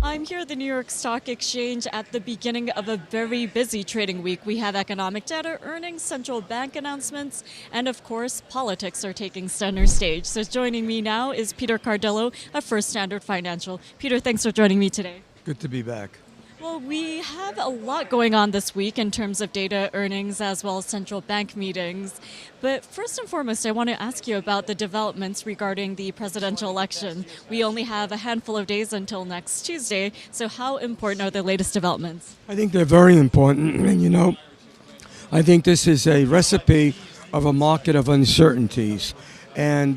I'm here at the New York Stock Exchange at the beginning of a very busy trading week. We have economic data, earnings, central bank announcements, and of course, politics are taking center stage. So joining me now is Peter Cardillo of First Standard Financial. Peter, thanks for joining me today. Good to be back. Well, we have a lot going on this week in terms of data, earnings, as well as central bank meetings. But first and foremost, I want to ask you about the developments regarding the presidential election. We only have a handful of days until next Tuesday, so how important are the latest developments? I think they're very important. And I think this is a recipe of a market of uncertainties. And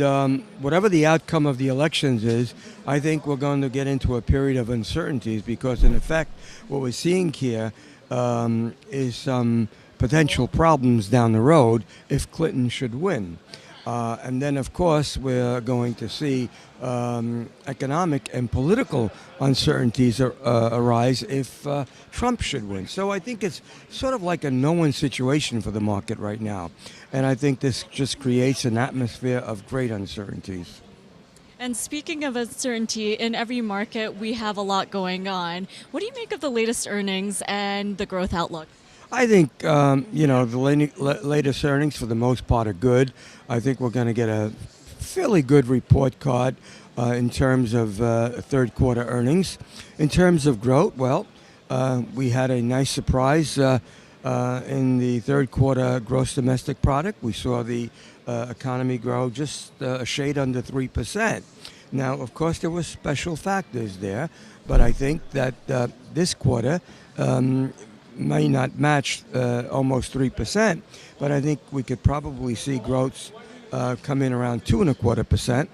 whatever the outcome of the elections is, I think we're going to get into a period of uncertainties because, in effect, what we're seeing here is some potential problems down the road if Clinton should win. And then, of course, we're going to see economic and political uncertainties arise if Trump should win. So I think it's sort of like a no-win situation for the market right now. And I think this just creates an atmosphere of great uncertainties. And speaking of uncertainty, in every market we have a lot going on. What do you make of the latest earnings and the growth outlook? I think, the latest earnings for the most part are good. I think we're going to get a fairly good report card in terms of third quarter earnings. In terms of growth, well, we had a nice surprise in the third quarter gross domestic product. We saw the economy grow just a shade under 3%. Now, of course, there were special factors there, but I think that this quarter may not match almost 3%, but I think we could probably see growth come in around 2.25%.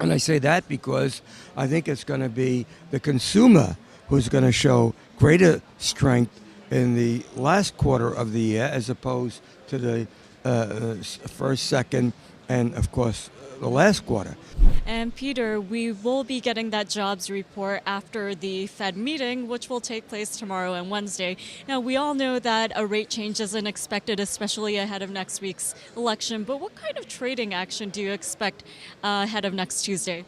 And I say that because I think it's going to be the consumer who's going to show greater strength in the last quarter of the year as opposed to the first, second, and of course the last quarter. And Peter, we will be getting that jobs report after the Fed meeting, which will take place tomorrow and Wednesday. Now, we all know that a rate change isn't expected, especially ahead of next week's election. But what kind of trading action do you expect ahead of next Tuesday?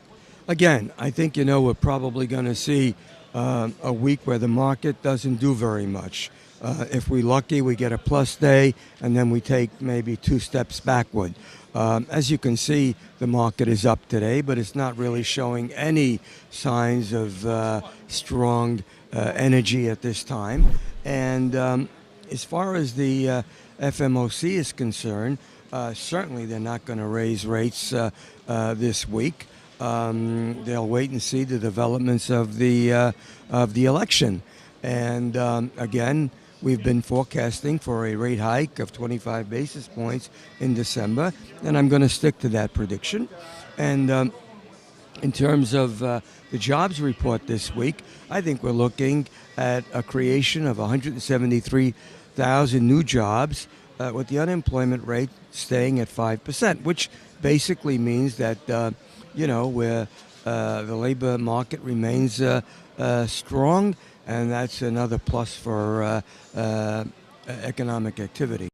Again, I think, we're probably going to see a week where the market doesn't do very much. If we're lucky, we get a plus day, and then we take maybe 2 steps backward. As you can see, the market is up today, but it's not really showing any signs of strong energy at this time. And as far as the FMOC is concerned, certainly they're not going to raise rates this week. They'll wait and see the developments of the election. And again, we've been forecasting for a rate hike of 25 basis points in December, and I'm going to stick to that prediction. And in terms of the jobs report this week, I think we're looking at a creation of 173,000 new jobs with the unemployment rate staying at 5%, which basically means that, where the labor market remains strong, and that's another plus for economic activity.